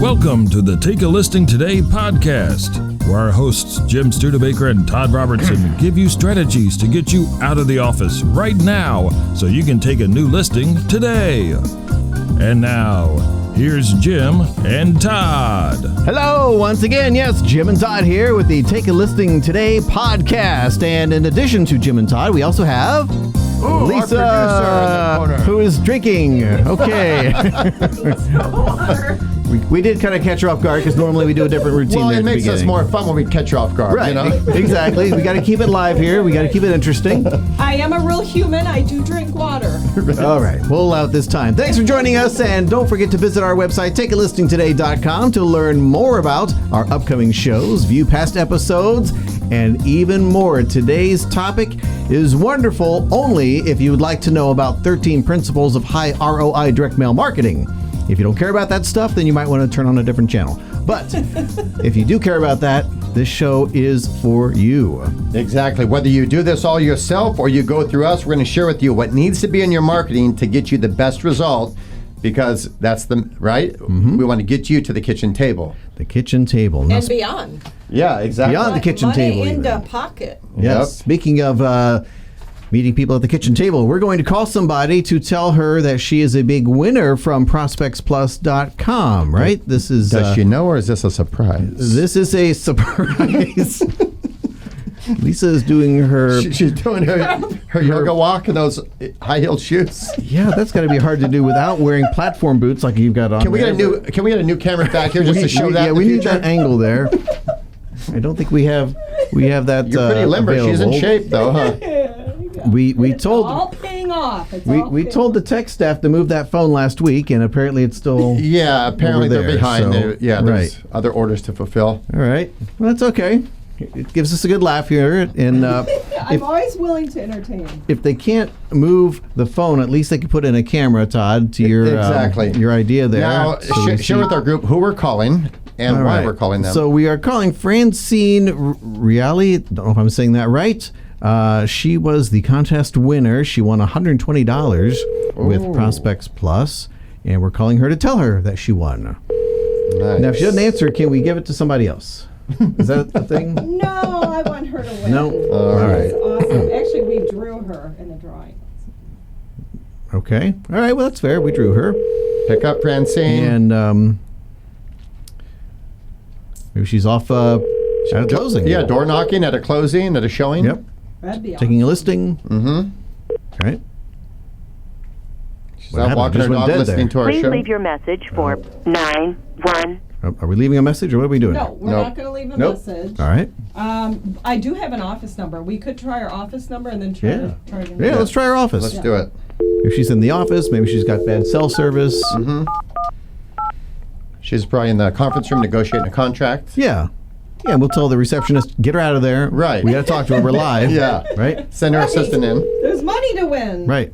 Welcome to the Take a Listing Today podcast, where our hosts Jim Studebaker and Todd Robertson give you strategies to get you out of the office right now so you can take a new listing today. And now, here's Jim and Todd. Hello, once again. Yes, Jim and Todd here with the Take a Listing Today podcast. And in addition to Jim and Todd, we also have Lisa, our producer in the corner, who is drinking. Okay. we did kind of catch her off guard because normally we do a different routine. Well, there it at the makes us beginning. more fun when we catch you off guard. Right, You know? Exactly. We got to keep it live here. We got to keep it interesting. I am a real human. I do drink water. All right, we'll allow it this time. Thanks for joining us, and don't forget to visit our website, takealistingtoday.com, to learn more about our upcoming shows, view past episodes, and even more. Today's topic is wonderful only if you would like to know about 13 principles of high ROI direct mail marketing. If you don't care about that stuff, then you might want to turn on a different channel. But if you do care about that, this show is for you. Exactly. Whether you do this all yourself or you go through us, we're going to share with you what needs to be in your marketing to get you the best result, because that's the right. Mm-hmm. We want to get you to the kitchen table. The kitchen table. Now, And beyond. Yeah, exactly. Beyond the kitchen Money table. in even. the pocket. Yes. Yep. Speaking of meeting people at the kitchen table, we're going to call somebody to tell her that she is a big winner from ProspectsPLUS.com, right? This is. Does she know, or is this a surprise? This is a surprise. Lisa is doing her. She's doing her yoga walk in those high-heeled shoes. Yeah, that's got to be hard to do without wearing platform boots like you've got on. Can we there. get a new camera back here just to show that? Yeah, in the we need future? that angle there. I don't think we have that. You're pretty limber. Available. She's in shape, though, huh? We It's told. all paying off. It's We all we paying told the tech staff to move that phone last week, and apparently it's still. Yeah, apparently over they're there, behind. so- There's right. other orders to fulfill. All right. Well, that's okay. It gives us a good laugh here. And I'm always willing to entertain. if they can't move the phone, at least they can put in a camera, Todd, to your Exactly. your idea there. Now, So we share see- with our group who we're calling and All why right. we're calling them. So we are calling Francine Reali. Don't know if I'm saying that right. She was the contest winner. She won $120 with Ooh. Prospects Plus, and we're calling her to tell her that she won. Nice. Now, if she doesn't answer, can we give it to somebody else? Is that the thing? No, I want her to win. No? All right. It's awesome. Actually, we drew her in the drawing. Okay. All right. Well, that's fair. We drew her. Pick up Francine. And maybe she's off at a closing. Yeah, door knocking at a closing, at a showing. Yep. That'd be Taking a listing. Mm-hmm. All right. She's What out happened? walking her Just went dog dead listening there. to our Please show. leave your message for 91. Are we leaving a message, or what are we doing? No, we're Nope. not going to leave a Nope. message. All right. I do have an office number. We could try our office number and then try Yeah. to try again. Yeah, let's try her office. Let's do it. If she's in the office, maybe she's got bad cell service. Mm-hmm. She's probably in the conference room negotiating a contract. Yeah. Yeah, and we'll tell the receptionist, get her out of there. Right. We got to talk to her. We're live. Yeah. Right? Send her assistant in. There's money to win. Right.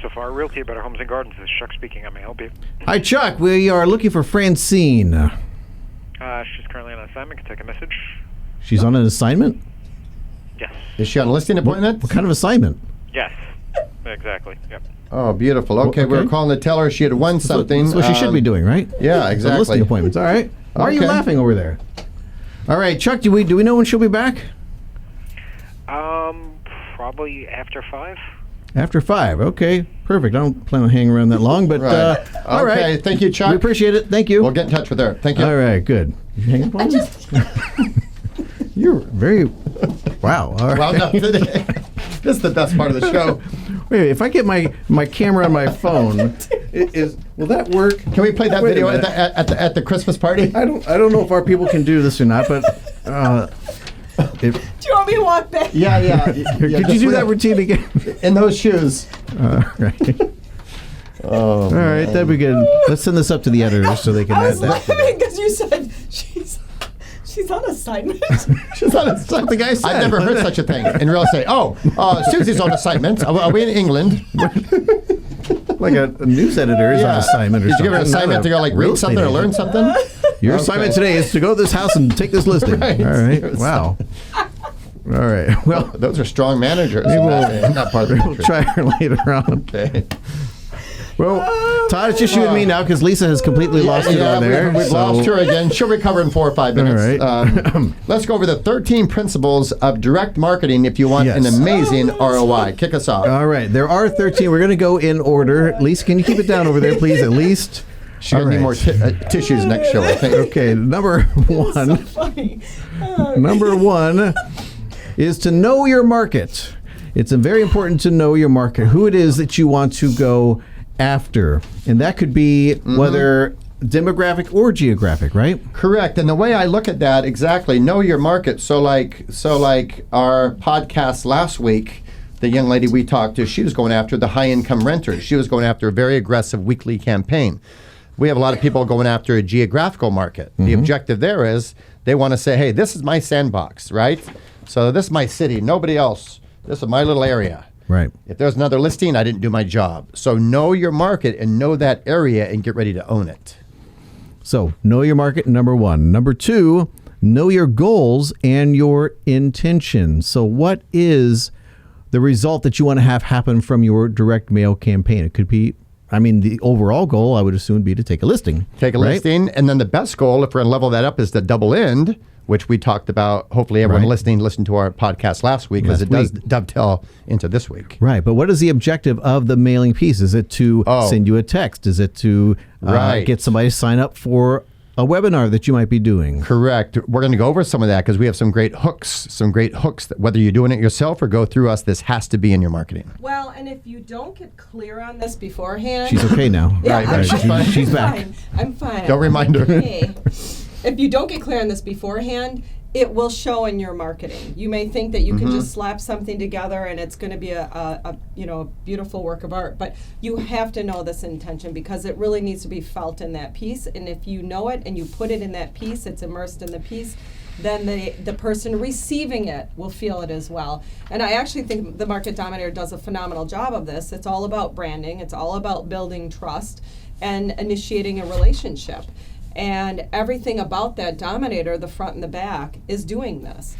Safari Realty, Better Homes and Gardens. This is Chuck speaking. How may I help you? Hi, Chuck. We are looking for Francine. She's currently on assignment. Can take a message. She's on an assignment? Yes. Is she on a listing appointment? What kind of assignment? Yes. Exactly. Yep. Oh, beautiful. Okay, we Okay. were calling to tell her she had won something. That's what she should be doing, right? Yeah, Some exactly. listing appointments. All right. Why are you Okay. laughing over there? All right, Chuck, do we know when she'll be back? Probably after 5. After 5. Okay, perfect. I don't plan on hanging around that long, but Right. all right. Okay, thank you, Chuck. We appreciate it. Thank you. We'll get in touch with her. Thank you. All right, good. You hang up on me? You're very... Wow. All right. Well done today. This is the best part of the show. Wait, if I get my camera on my phone, will that work? Can we play that Wait a video minute. at the Christmas party? I don't know if our people can do this or not, but Do you want me to walk back? Yeah. could you do that routine again? in those shoes? Right. Oh, All right, that'd be good. Let's send this up to the editors so they can I add was that. laughing because you said she's on assignment. She's on assignment. the guy said. I've never heard such a thing in real estate. Susie's on assignment. Are we in England? Like a news editor is on Yeah. assignment or Did you something. give her an assignment to go like Real read something or estate learn agent. something? Your Okay. assignment today is to go to this house and take this listing. Right. All right. Seriously. Wow. All right. Well, Those are strong managers Maybe in that part of the we'll country. try her later on. Okay. Well, Todd, it's just you and me now because Lisa has completely lost it over there. We've lost her again. She'll recover in 4 or 5 minutes. All right. Let's go over the 13 principles of direct marketing if you want an amazing ROI. Kick us off. All right. There are 13. We're going to go in order. Lisa, can you keep it down over there, please, at least? She's going to need more tissues next show, I think. Okay. Number one. Funny. Number one is to know your market. It's very important to know your market, who it is that you want to go after. And that could be whether demographic or geographic, right? Correct. And the way I look at that, exactly, know your market. So like our podcast last week, the young lady we talked to, she was going after the high-income renters. She was going after a very aggressive weekly campaign. We have a lot of people going after a geographical market. The objective there is they want to say, hey, this is my sandbox, right? So this is my city, nobody else. This is my little area. Right. If there's another listing, I didn't do my job. So know your market and know that area and get ready to own it. So know your market, number one. Number two, know your goals and your intention. So what is the result that you want to have happen from your direct mail campaign? It could be, the overall goal, I would assume, would be to take a listing. Take a listing. And then the best goal, if we're going to level that up, is the double end, which we talked about. Hopefully everyone listened to our podcast last week because it does dovetail into this week. Right. But what is the objective of the mailing piece? Is it to send you a text? Is it to get somebody to sign up for a webinar that you might be doing? Correct. We're going to go over some of that because we have some great hooks that whether you're doing it yourself or go through us, this has to be in your marketing. Well, and if you don't get clear on this beforehand... She's okay now. Yeah, She's back. I'm fine. Don't remind her. Okay. If you don't get clear on this beforehand, it will show in your marketing. You may think that you can just slap something together and it's going to be a beautiful work of art, but you have to know this intention because it really needs to be felt in that piece. And if you know it and you put it in that piece, it's immersed in the piece, then the person receiving it will feel it as well. And I actually think the Market Dominator does a phenomenal job of this. It's all about branding. It's all about building trust and initiating a relationship. And everything about that Dominator, the front and the back, is doing this.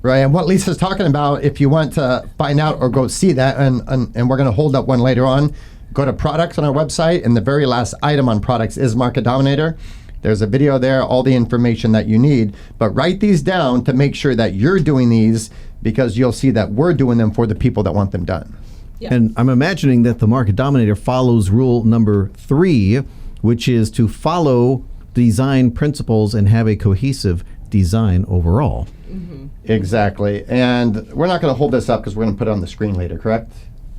Right, and what Lisa's talking about, if you want to find out or go see that, and we're going to hold up one later on, go to products on our website, and the very last item on products is Market Dominator. There's a video there, all the information that you need, but write these down to make sure that you're doing these because you'll see that we're doing them for the people that want them done. Yeah. And I'm imagining that the Market Dominator follows rule number 3, which is to follow design principles and have a cohesive design overall. Exactly. And we're not going to hold this up because we're going to put it on the screen later, correct?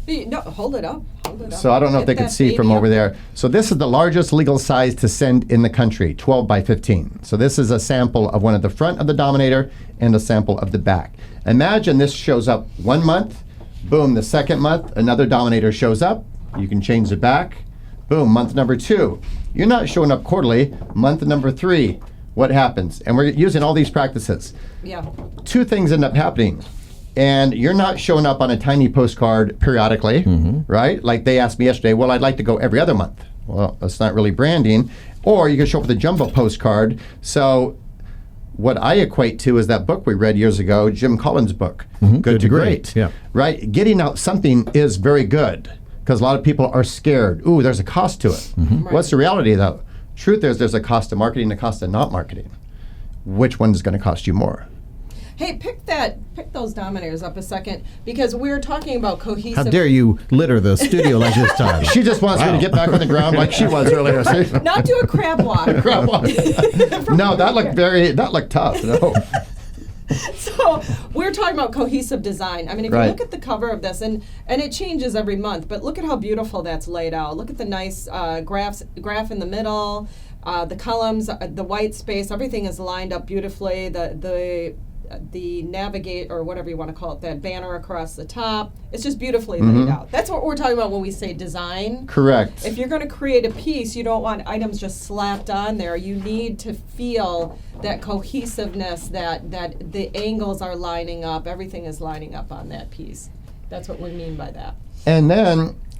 No, hold it up. So I don't know if they can see from over there. So this is the largest legal size to send in the country, 12 by 15. So this is a sample of one at the front of the Dominator and a sample of the back. Imagine this shows up 1 month. Boom, the second month, another Dominator shows up. You can change the back. Boom, month number 2. You're not showing up quarterly. Month number 3, what happens? And we're using all these practices. Yeah. 2 things end up happening. And you're not showing up on a tiny postcard periodically, right? Like they asked me yesterday, well, I'd like to go every other month. Well, that's not really branding. Or you can show up with a jumbo postcard. So what I equate to is that book we read years ago, Jim Collins' book, Good to Great. Yeah. Right? Getting out something is very good. Because a lot of people are scared. Ooh, there's a cost to it. Right. What's the reality, though? Truth is, there's a cost to marketing and a cost to not marketing. Which one is going to cost you more? Hey, pick those Dominators up a second because we were talking about cohesive. How dare you litter the studio like this time? She just wants me to get back on the ground like she was earlier. Not do a crab walk. Crab walk. No, that looked tough. No. So we're talking about cohesive design. I mean, if you look at the cover of this, and it changes every month, but look at how beautiful that's laid out. Look at the nice graph in the middle, the columns, the white space, everything is lined up beautifully. The navigate, or whatever you want to call it, that banner across the top, it's just beautifully laid out. That's what we're talking about when we say design. Correct. If you're going to create a piece, you don't want items just slapped on there. You need to feel that cohesiveness, that the angles are lining up, everything is lining up on that piece. That's what we mean by that.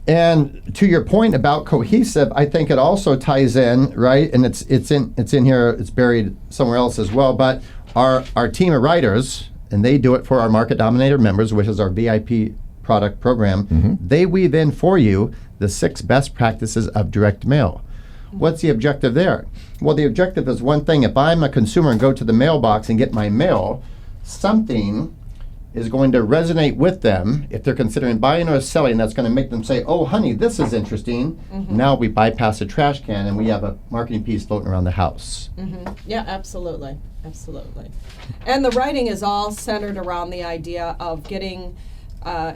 And to your point about cohesive, I think it also ties in, right? And it's in here, it's buried somewhere else as well, but our team of writers, and they do it for our Market Dominator members, which is our VIP product program, they weave in for you the 6 best practices of direct mail. What's the objective there? Well, the objective is one thing. If I'm a consumer and go to the mailbox and get my mail, something is going to resonate with them if they're considering buying or selling. That's going to make them say, oh, honey, this is interesting. Now we bypass a trash can and we have a marketing piece floating around the house. Yeah, absolutely. Absolutely. And the writing is all centered around the idea of getting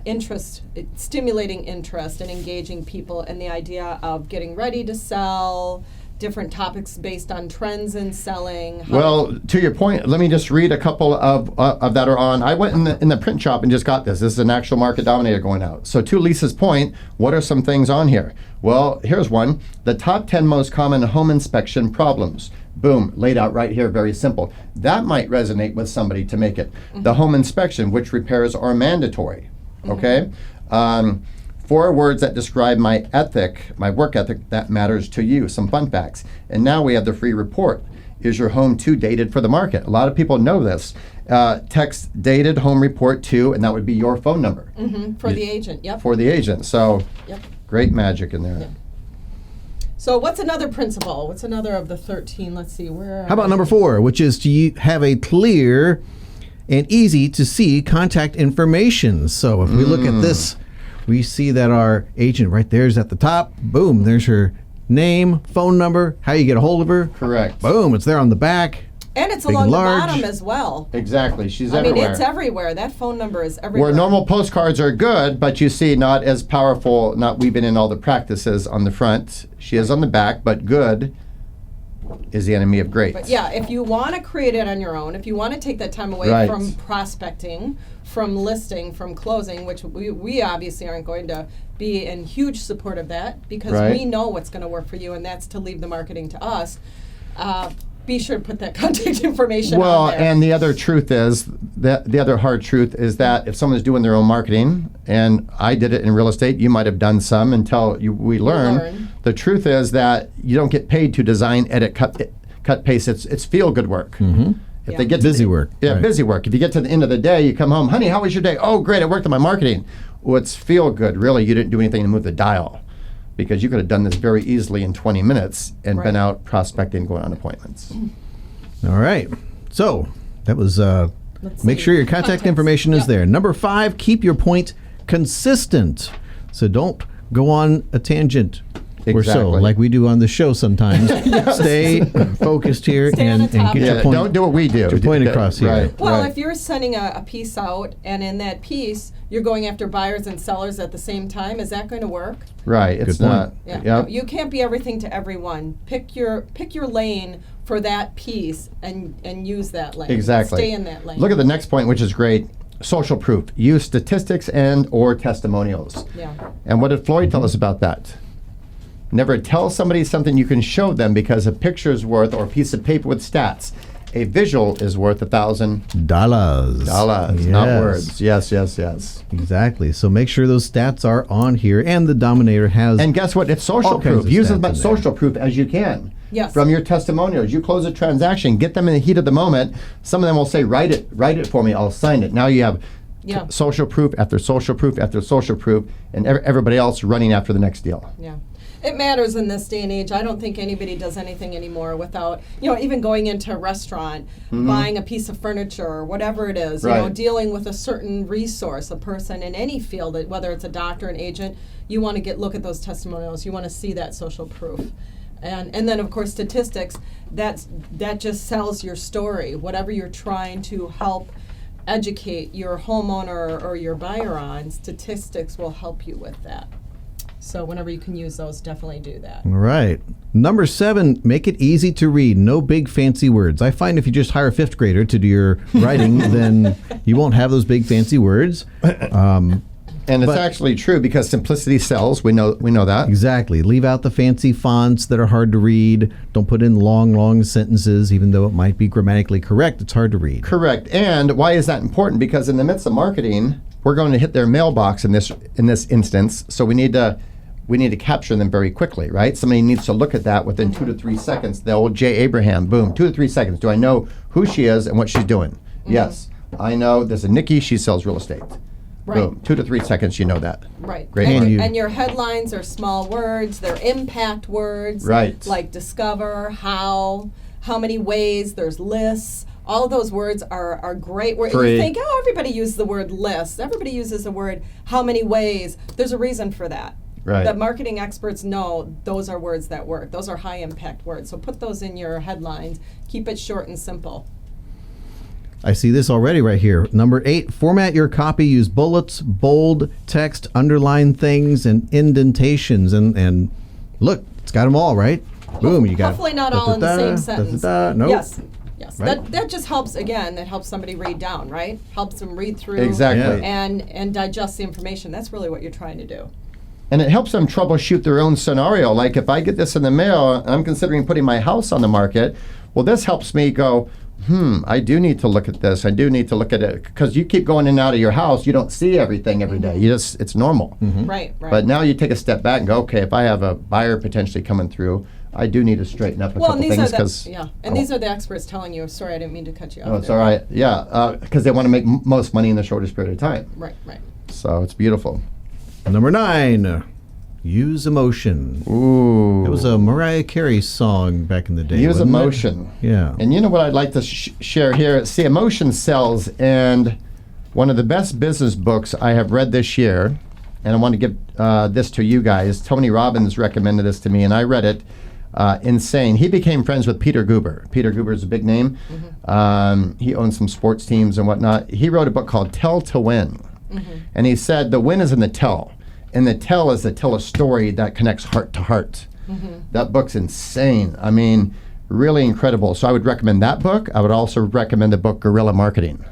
interest, stimulating interest and engaging people, and the idea of getting ready to sell, different topics based on trends in selling. Well, to your point, let me just read a couple of that are on. I went in the print shop and just got this. This is an actual Market Dominator going out. So to Lisa's point, what are some things on here? Well, here's one. The top 10 most common home inspection problems. Boom, laid out right here, very simple. That might resonate with somebody to make it. The home inspection, which repairs are mandatory, okay? 4 words that describe my ethic, my work ethic that matters to you, some fun facts. And now we have the free report. Is your home too dated for the market? A lot of people know this. Text dated home report to, and that would be your phone number. For the agent, yep. For the agent, so great magic in there. Yep. So what's another principle? What's another of the 13? Let's see, where How about number 4, which is to have a clear and easy to see contact information. So if we look at this, we see that our agent right there is at the top. Boom, there's her name, phone number, how you get a hold of her. Correct. Boom, it's there on the back. And it's Big along and the large. bottom as well. Exactly, she's I everywhere. mean, it's everywhere. That phone number is everywhere. Where normal postcards are good, but you see not as powerful, not weaving in all the practices on the front. She is on the back, but good is the enemy of great. But yeah, if you want to create it on your own, if you want to take that time away Right. from prospecting, from listing, from closing, which we obviously aren't going to be in huge support of that, because Right. we know what's going to work for you, and that's to leave the marketing to us. Be sure to put that contact information Well, on there. and the other truth is that the other hard truth is that if someone's doing their own marketing, and I did it in real estate, you might have done some until we learn. The truth is that you don't get paid to design, edit, cut, paste. It's feel good work. If they get to Busy work. Yeah, Right. busy work. If you get to the end of the day, you come home, honey, how was your day? Oh, great, I worked on my marketing. Well, it's feel good. Really, you didn't do anything to move the dial, because you could have done this very easily in 20 minutes and been Right. out prospecting, going on appointments. All right. So that was Let's make see. sure your contact information is Yep. there. Number 5, keep your point consistent. So don't go on a tangent or so, Exactly. like we do on the show sometimes. Stay focused here Stay on and the topic. get Yeah, your point. don't do what we do. Get your point across here. Right, Well, right. if you're sending a piece out, and in that piece you're going after buyers and sellers at the same time, is that going to work? Right, it's Good point. not. Yeah. Yep. No, you can't be everything to everyone. Pick your lane for that piece and use that lane. Exactly. Stay in that lane. Look at the next point, which is great. Social proof. Use statistics and or testimonials. Yeah. And what did Floyd tell us about that? Never tell somebody something you can show them, because a picture's worth, or a piece of paper with stats. A visual is worth $1,000. Dollars. Not Yes. words. Yes, yes, yes. Exactly. So make sure those stats are on here, and the Dominator has. And guess what? It's social All kinds proof. of Use stats as much in there. social proof as you can. Yes. From your testimonials. You close a transaction, get them in the heat of the moment. Some of them will say, write it for me, I'll sign it. Now you have Yeah. social proof after social proof after social proof, and everybody else running after the next deal. Yeah. It matters in this day and age. I don't think anybody does anything anymore without, even going into a restaurant, buying a piece of furniture or whatever it is, Right. dealing with a certain resource, a person in any field, whether it's a doctor, an agent, you want to look at those testimonials. You want to see that social proof. And then, of course, statistics, that just sells your story. Whatever you're trying to help educate your homeowner or your buyer on, statistics will help you with that. So whenever you can use those, definitely do that. All right. Number 7, make it easy to read. No big fancy words. I find if you just hire a 5th grader to do your writing, then you won't have those big fancy words. And it's But- actually true, because simplicity sells. We know that. Exactly. Leave out the fancy fonts that are hard to read. Don't put in long sentences, even though it might be grammatically correct. It's hard to read. Correct. And why is that important? Because in the midst of marketing, we're going to hit their mailbox in this instance. So we need to capture them very quickly, right? Somebody needs to look at that within 2 to 3 seconds. The old J. Abraham, boom, 2 to 3 seconds. Do I know who she is and what she's doing? Yes. I know there's a Nikki, she sells real estate. Right. Boom. 2 to 3 seconds, you know that. Right. Great And, point. and your headlines are small words. They're impact words. Right. Like discover, how many ways, there's lists. All of those words are great words. Free. You think, oh, everybody uses the word list. Everybody uses the word how many ways. There's a reason for that. Right. The marketing experts know those are words that work. Those are high impact words. So put those in your headlines. Keep it short and simple. I see this already right here. Number 8, format your copy. Use bullets, bold text, underline things, and indentations. And look, it's got them all, right? Boom, you got Hopefully not all in the same sentence. Nope. Yes. Right. That just helps, again, that helps somebody read down, right? Helps them read through Exactly. and digest the information. That's really what you're trying to do. And it helps them troubleshoot their own scenario. Like if I get this in the mail and I'm considering putting my house on the market, well, this helps me go, I do need to look at this. I do need to look at it. Because you keep going in and out of your house, you don't see everything every day. It's normal. Right. But now you take a step back and go, okay, if I have a buyer potentially coming through, I do need to straighten up a couple things. These are the experts telling you. Sorry, I didn't mean to cut you off. Oh, it's all right. Yeah, because they want to make most money in the shortest period of time. Right. So it's beautiful. Number 9, use emotion. Ooh. It was a Mariah Carey song back in the day. Use wasn't it? emotion. Yeah. And you know what I'd like to share here? See, emotion sells, and one of the best business books I have read this year, and I want to give this to you guys. Tony Robbins recommended this to me, and I read it. Insane. He became friends with Peter Guber. Peter Guber is a big name. He owns some sports teams and whatnot. He wrote a book called Tell to Win. And he said the win is in the tell. And the tell is to tell a story that connects heart to heart. That book's insane. I mean, really incredible. So I would recommend that book. I would also recommend the book Guerrilla Marketing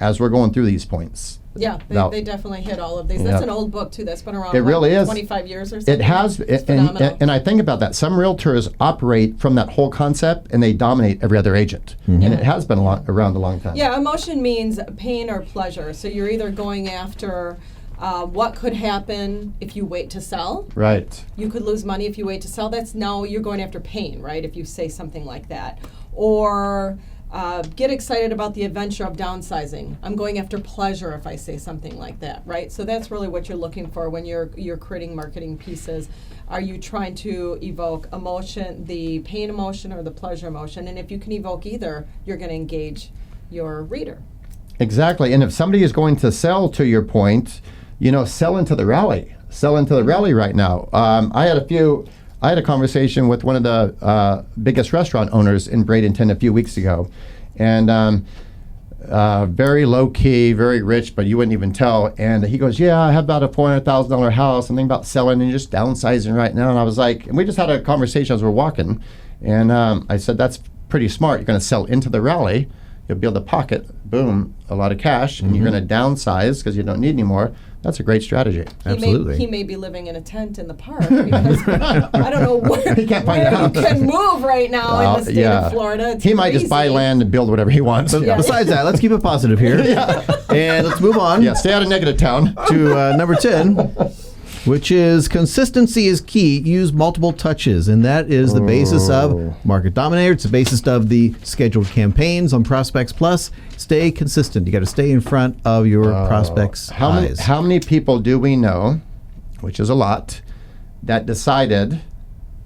as we're going through these points. Yeah, they definitely hit all of these. Yeah. That's an old book, too. That's been around It really is. 25 years or something. It has, It's phenomenal. and I think about that. Some realtors operate from that whole concept, and they dominate every other agent. And it has been around a long time. Yeah, emotion means pain or pleasure. So you're either going after what could happen if you wait to sell. Right. You could lose money if you wait to sell. That's now you're going after pain, right? If you say something like that. Or get excited about the adventure of downsizing. I'm going after pleasure if I say something like that, right? So that's really what you're looking for when you're creating marketing pieces. Are you trying to evoke emotion, the pain emotion or the pleasure emotion? And if you can evoke either, you're going to engage your reader. Exactly. And if somebody is going to sell, to your point, sell into the rally. Sell into the rally right now. I had a conversation with one of the biggest restaurant owners in Bradenton a few weeks ago. And very low key, very rich, but you wouldn't even tell. And he goes, yeah, I have about a $400,000 house. I'm thinking about selling and just downsizing right now. And I was like, and we just had a conversation as we're walking. And I said, that's pretty smart. You're going to sell into the rally. You'll be able to pocket, boom, a lot of cash. And you're going to downsize because you don't need any more. That's a great strategy. Absolutely. He may be living in a tent in the park because I don't know where, He can't find where out. you can move right now in the state of Florida. It's He might just buy crazy. land and build whatever he wants. But besides that, let's keep it positive here. And let's move on Yeah, stay out of negative town. to number 10, which is consistency is key. Use multiple touches. And that is the basis of Market Dominator. It's the basis of the scheduled campaigns on Prospects Plus. Stay consistent. You got to stay in front of your prospects' eyes. How many people do we know, which is a lot, that decided?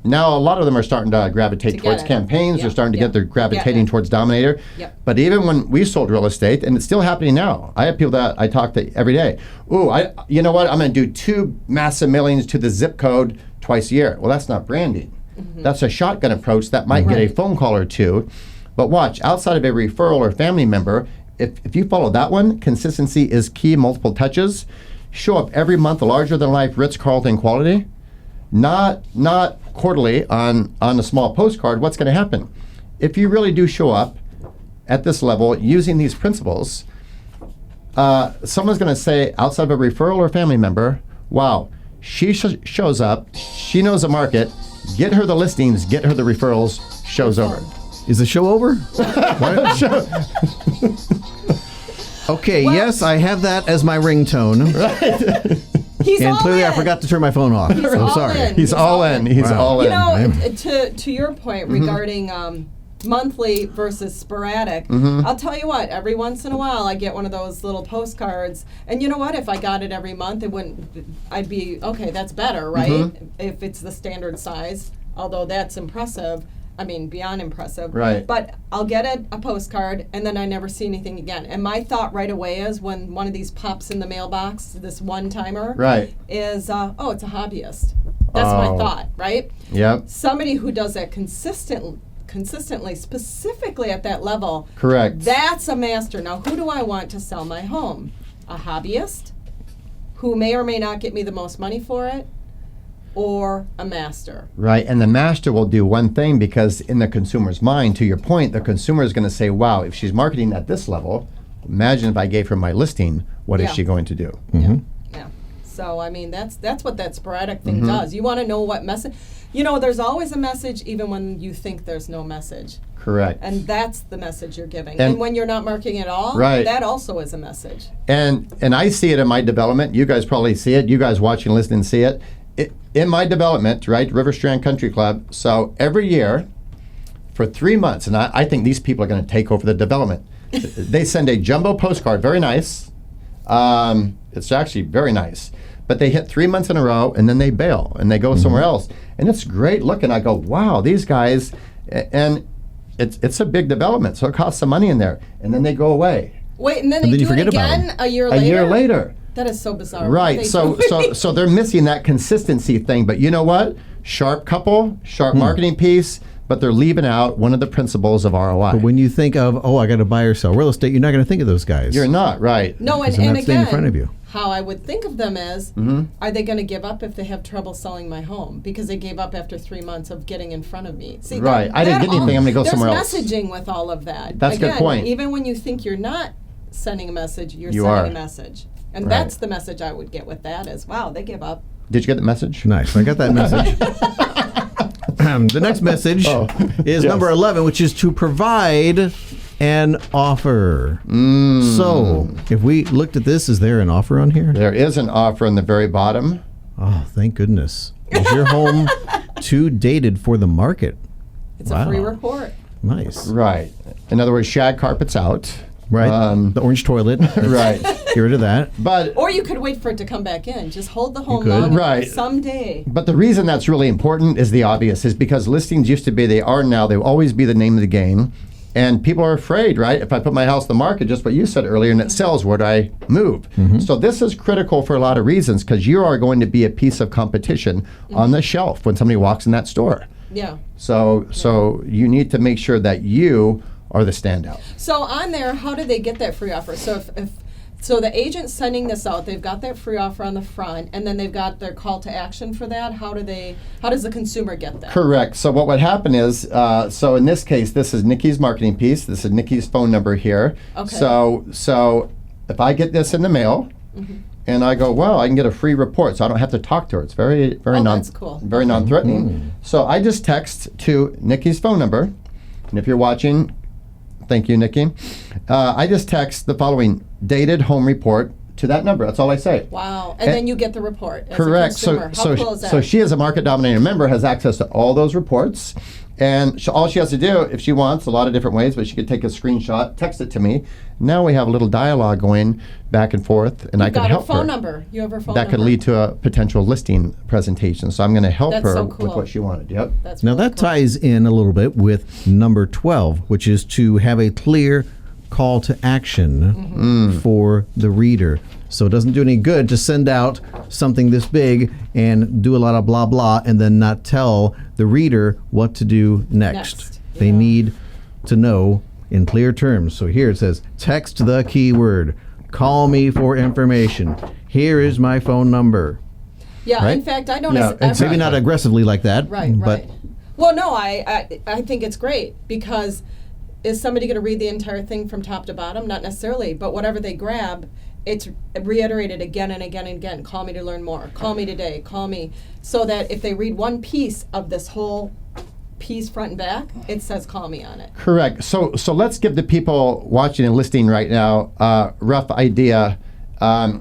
Now a lot of them are starting to gravitate towards campaigns. Yeah, They're starting to yeah, get their gravitating yeah. towards Dominator. Yep. But even when we sold real estate, and it's still happening now, I have people that I talk to every day. Ooh, you know what? I'm going to do 2 massive mailings to the zip code twice a year. Well, that's not branding. That's a shotgun approach that might get a phone call or 2. But watch, outside of a referral or family member, if you follow that one, consistency is key, multiple touches. Show up every month, a larger-than-life Ritz-Carlton quality. Not quarterly on a small postcard. What's going to happen? If you really do show up at this level using these principles, someone's going to say, outside of a referral or family member, wow, she shows up, she knows the market, get her the listings, get her the referrals, show's over. Is the show over? Okay, yes, I have that as my ringtone. He's And all clearly in. I forgot to turn my phone off. He's so all sorry. in. He's all in. He's Wow. all in. You know, to your point regarding monthly versus sporadic. I'll tell you what, every once in a while I get one of those little postcards, and you know what, if I got it every month, I'd be, okay, that's better, right? If it's the standard size, although that's impressive. I mean, beyond impressive. Right. But I'll get a postcard, and then I never see anything again. And my thought right away is when one of these pops in the mailbox, this one-timer, is, oh, it's a hobbyist. That's my thought, right? Yep. Somebody who does that consistently, specifically at that level. Correct. That's a master. Now, who do I want to sell my home? A hobbyist who may or may not get me the most money for it, or a master. Right, and the master will do one thing, because in the consumer's mind, to your point, the consumer is going to say, wow, if she's marketing at this level, imagine if I gave her my listing, what is she going to do? Yeah. So, I mean, that's what that sporadic thing does. You want to know what message. You know, there's always a message even when you think there's no message. Correct. And that's the message you're giving. And when you're not marketing at all, that also is a message. And I see it in my development. You guys probably see it. You guys watching and listening see it. In my development, right, River Strand Country Club, so every year for 3 months, and I think these people are going to take over the development, they send a jumbo postcard, very nice. It's actually very nice. But they hit 3 months in a row, and then they bail, and they go somewhere else. And it's great looking. I go, wow, these guys, and it's a big development, so it costs some money in there. And then they go away. Wait, and then they do it again a year later? A year later. That is so bizarre. Right. So they're missing that consistency thing. But you know what? Sharp couple, sharp marketing piece, but they're leaving out one of the principles of ROI. But when you think of, I got to buy or sell real estate, you're not going to think of those guys. You're not, right. No, and again, in front of you. How I would think of them is, are they going to give up if they have trouble selling my home? Because they gave up after 3 months of getting in front of me. See, right. I didn't get anything. I'm going to go somewhere else. There's messaging with all of that. That's a good point. Even when you think you're not sending a message, you're sending a message. And that's the message I would get with that is, wow, they give up. Did you get the message? Nice. I got that message. The next message is number 11, which is to provide an offer. So, if we looked at this, is there an offer on here? There is an offer on the very bottom. Oh, thank goodness. Is your home too dated for the market? It's a free report. Nice. Right. In other words, shag carpet's out. Right. The orange toilet. Right. Get rid of that. But or you could wait for it to come back in. Just hold the home long enough someday. But the reason that's really important is the obvious, is because listings used to be, they are now, they will always be the name of the game. And people are afraid, right? If I put my house on the market, just what you said earlier, and it sells, where do I move? So this is critical for a lot of reasons, because you are going to be a piece of competition on the shelf when somebody walks in that store. Yeah. So you need to make sure that you are the standout. So on there, how do they get that free offer? So so the agent's sending this out, they've got that free offer on the front, and then they've got their call to action for that. How does the consumer get that? Correct. So what would happen is, so in this case, this is Nikki's marketing piece. This is Nikki's phone number here. Okay. So if I get this in the mail, and I go, well, I can get a free report, so I don't have to talk to her. It's very that's cool. Very non-threatening. So I just text to Nikki's phone number, and if you're watching, thank you, Nikki. I just text the following dated home report to that number. That's all I say. Wow. And then you get the report as correct. a consumer. How cool is that? So she, as a Market Dominator member, has access to all those reports. And all she has to do, if she wants, a lot of different ways, but she could take a screenshot, text it to me. Now we have a little dialogue going back and forth, and I can help her. You have her phone number. You have her phone number. That could lead to a potential listing presentation. So I'm going to help her with what she wanted. Yep. That's now really that ties in a little bit with number 12, which is to have a clear call to action for the reader. So it doesn't do any good to send out something this big and do a lot of blah blah and then not tell the reader what to do next. They need to know in clear terms. So here it says, text the keyword, call me for information. Here is my phone number. Yeah, right? In fact, I don't maybe not aggressively like that. Right, but right. Well, no, I think it's great, because is somebody going to read the entire thing from top to bottom? Not necessarily, but whatever they grab, it's reiterated again and again and again. Call me to learn more. Call me today. Call me. So that if they read one piece of this whole piece front and back, it says call me on it. Correct. So let's give the people watching and listening right now a rough idea.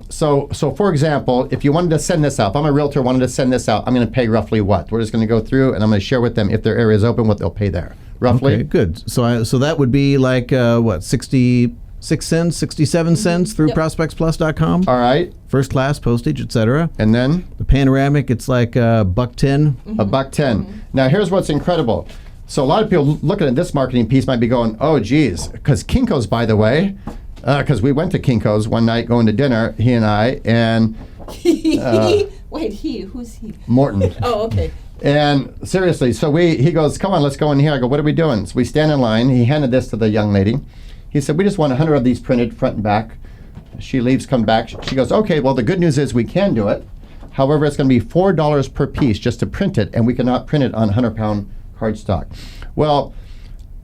So for example, if you wanted to send this out, if I'm a realtor, wanted to send this out, I'm going to pay roughly what? We're just going to go through and I'm going to share with them, if their area is open, what they'll pay there. roughly. Okay, good. So that would be like, 66 cents, 67 cents through ProspectsPLUS.com? All right. First class, postage, etc. And then? The panoramic, it's like $1.10. $1.10. Now, here's what's incredible. So a lot of people looking at this marketing piece might be going, oh, geez, because Kinko's, by the way, because we went to Kinko's one night going to dinner, he and I, and... Wait, who's he? Morton. Oh, okay. And seriously, so he goes, come on, let's go in here. I go, what are we doing? So we stand in line. He handed this to the young lady. He said, we just want 100 of these printed front and back. She leaves, come back. She goes, okay, well, the good news is we can do it. However, it's going to be $4 per piece just to print it, and we cannot print it on 100-pound cardstock. Well,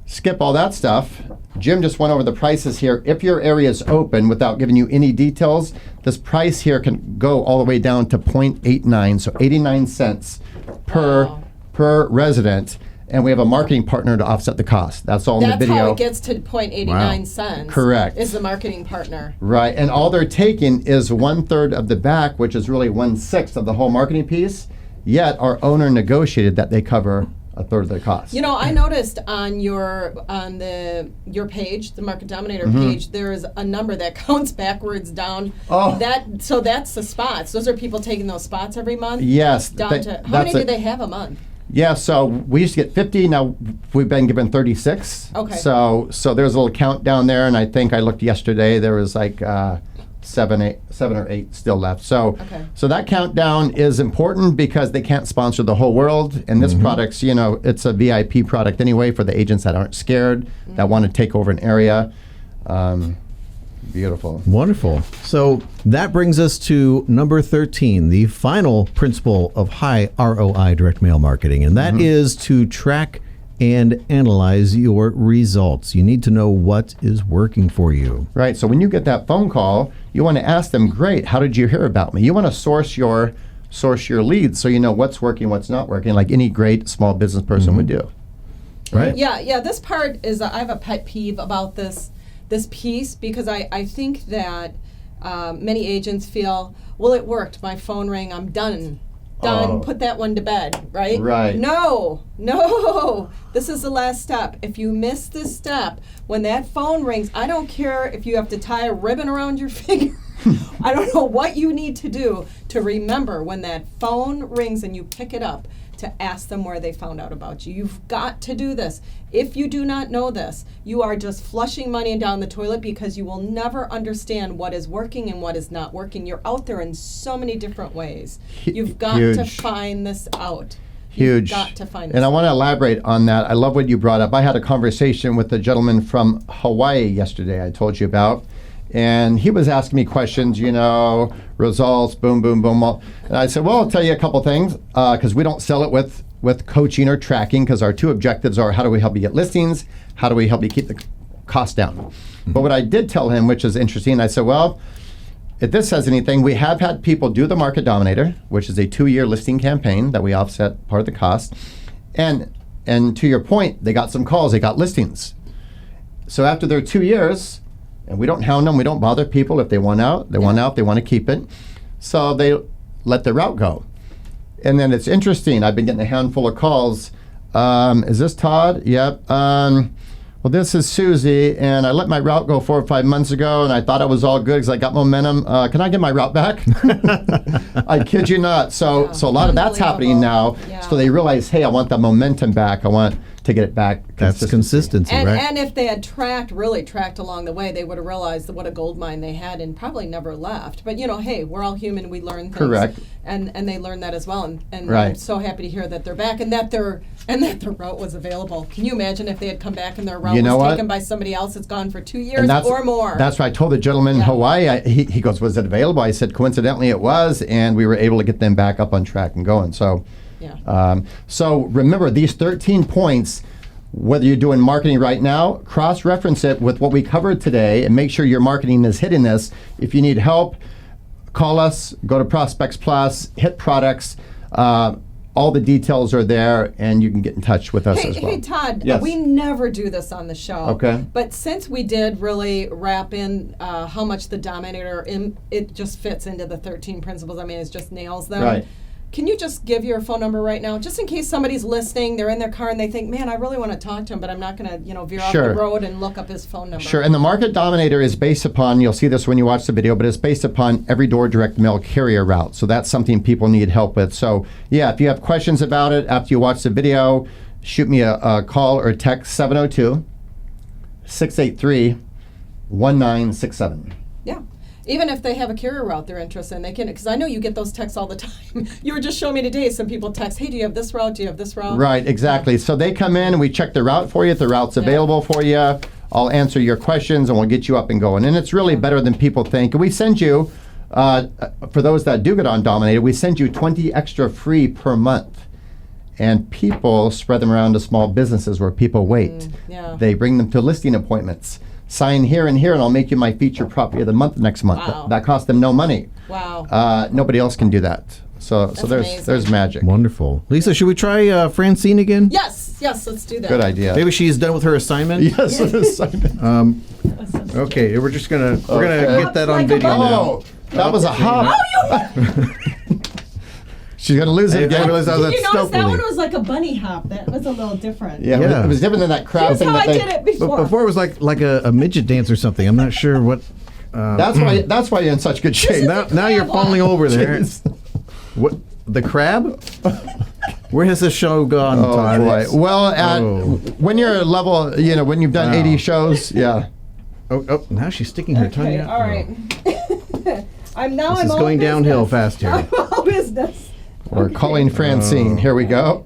skip all that stuff. Jim just went over the prices here. If your area is open, without giving you any details, this price here can go all the way down to 0.89, so 89 cents per resident. And we have a marketing partner to offset the cost. That's all in the video. That's how it gets to 0.89 cents. Correct. Is the marketing partner. Right, and all they're taking is 1/3 of the back, which is really 1/6 of the whole marketing piece. Yet our owner negotiated that they cover 1/3 of the cost. You know, I noticed on your page, the Market Dominator page, there's a number that counts backwards down. Oh. So that's the spots. Those are people taking those spots every month. Yes. Down to how many do they have a month? Yeah, so we used to get 50. Now we've been given 36. Okay. So there's a little count down there, and I think I looked yesterday. There was like 7 or 8 still left. So that countdown is important because they can't sponsor the whole world. And this product's, it's a VIP product anyway for the agents that aren't scared, that want to take over an area. Beautiful. Wonderful. So that brings us to number 13, the final principle of high ROI direct mail marketing, and that is to track and analyze your results. You need to know what is working for you. Right. So when you get that phone call, you want to ask them, great, how did you hear about me? You want to source your leads so you know what's working, what's not working, like any great small business person would do. Right? Yeah, this part is, I have a pet peeve about this piece because I think that many agents feel, well, it worked. My phone rang. I'm done. Put that one to bed, right? Right. No. This is the last step. If you miss this step, when that phone rings, I don't care if you have to tie a ribbon around your finger. I don't know what you need to do to remember when that phone rings and you pick it up to ask them where they found out about you. You've got to do this. If you do not know this, you are just flushing money down the toilet because you will never understand what is working and what is not working. You're out there in so many different ways. You've got to find this out. Huge. You've got to find this And I out. want to elaborate on that. I love what you brought up. I had a conversation with a gentleman from Hawaii yesterday I told you about. And he was asking me questions, results, boom, boom, boom. And I said, well, I'll tell you a couple things, because we don't sell it with coaching or tracking, because our two objectives are how do we help you get listings, how do we help you keep the cost down. But what I did tell him, which is interesting, I said, well, if this says anything, we have had people do the Market Dominator, which is a 2-year listing campaign that we offset part of the cost. And to your point, they got some calls, they got listings. So after their 2 years, and we don't hound them, we don't bother people. If they want out, they want out, they want to keep it. So they let their route go. And then it's interesting, I've been getting a handful of calls. Is this Todd? Yep. Well, this is Susie, and I let my route go 4 or 5 months ago, and I thought it was all good because I got momentum. Can I get my route back? I kid you not. So a lot of that's happening now. Yeah. So they realize, hey, I want the momentum back. I want to get it back. That's consistency, right? And if they had really tracked along the way, they would have realized what a gold mine they had and probably never left. But hey, we're all human. We learn things. Correct. And they learn that as well. And Right. I'm so happy to hear that they're back and that their route was available. Can you imagine if they had come back and their route was taken by somebody else? It's gone for 2 years or more. That's what I told the gentleman in Hawaii. He goes, was it available? I said, coincidentally, it was, and we were able to get them back up on track and going. So, so remember these 13 points. Whether you're doing marketing right now, cross-reference it with what we covered today and make sure your marketing is hitting this. If you need help, call us, go to ProspectsPLUS, hit products. All the details are there, and you can get in touch with us as well. Hey, Todd, yes. We never do this on the show. Okay. But since we did really wrap in how much the Dominator, it just fits into the 13 principles. I mean, it just nails them. Right. can you just give your phone number right now, just in case somebody's listening, they're in their car and they think, man, I really want to talk to him, but I'm not going to, veer off the road and look up his phone number. Sure, and the Market Dominator is based upon, you'll see this when you watch the video, but it's based upon every door direct mail carrier route. So that's something people need help with. So yeah, if you have questions about it after you watch the video, shoot me a call or text 702-683-1967. Yeah. Even if they have a carrier route they're interested in, they can, because I know you get those texts all the time. You were just showing me today, some people text, hey, do you have this route? Do you have this route? Right, exactly. So they come in and we check the route for you. If the route's available for you, I'll answer your questions and we'll get you up and going. And it's really better than people think. And we send you, for those that do get on Dominator, we send you 20 extra free per month. And people spread them around to small businesses where people wait. They bring them to listing appointments. Sign here and here, and I'll make you my feature property of the month next month. Wow. That costs them no money. Wow. Nobody else can do that. So there's magic. Wonderful. Lisa, should we try Francine again? Yes, let's do that. Good idea. Maybe she's done with her assignment? Yes, assignment. Okay, we're gonna get that on video now. Oh, that was a hop. She's going to lose it again. I realized I was Did you notice that one stealthily. was like a bunny hop? That was a little different. Yeah. It was different than that crowd Here's thing. how that I they, did it before. But before it was like a midget dance or something. I'm not sure what. That's why you're in such good shape. Now you're falling over there. Jeez. What, the crab? Where has this show gone, Oh Todd? boy. Well, when you're a level, when you've done 80 shows, yeah. Oh, now she's sticking her tongue Okay, out. all right. I'm This is going downhill fast here. I'm all business. We're calling Francine. Here we go.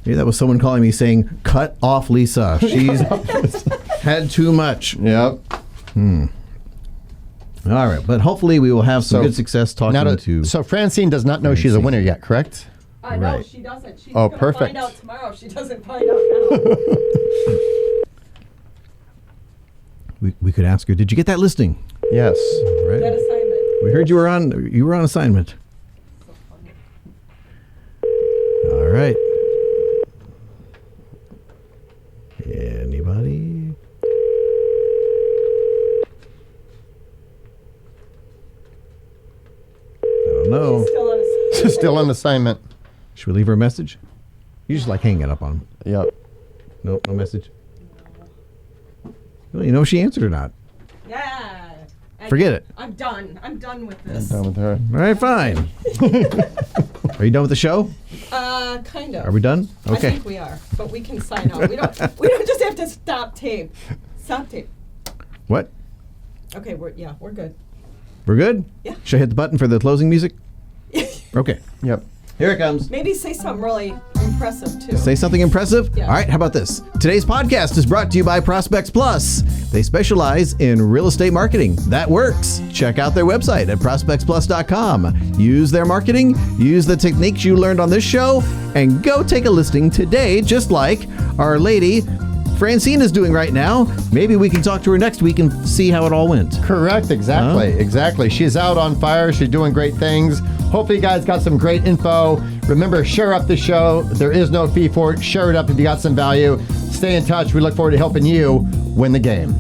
Maybe that was someone calling me saying, cut off Lisa. She's had too much. Yep. All right, but hopefully we will have some So, good success talking to... So Francine does not know she's a winner yet, correct? No, Right. she doesn't. She's Oh, gonna perfect. find out tomorrow. She doesn't find out now. We could ask her, did you get that listing? Yes. Right. That assignment. We heard you were on assignment. All right. Anybody? I don't know. She's still on assignment. She's still on assignment. Should we leave her a message? You just like hanging up on him. Yep. Nope, no message. Well, you know if she answered or not. Yeah. Forget it. I'm done. I'm done with this. Done with her. All right, fine. Are you done with the show? Kind of. Are we done? I Okay. think we are, but we can sign out. We don't just have to stop tape. Stop tape. What? Okay, we're good. We're good? Yeah. Should I hit the button for the closing music? Okay. Yep. Here it comes. Maybe say something really impressive too. Say something impressive? Yeah. All right, how about this? Today's podcast is brought to you by Prospects Plus. They specialize in real estate marketing. That works. Check out their website at ProspectsPLUS.com. Use their marketing, use the techniques you learned on this show, and go take a listing today, just like our lady Francine is doing right now. Maybe we can talk to her next week and see how it all went. Correct. Exactly. She's out on fire. She's doing great things. Hopefully you guys got some great info. Remember, share up the show. There is no fee for it. Share it up if you got some value. Stay in touch. We look forward to helping you win the game.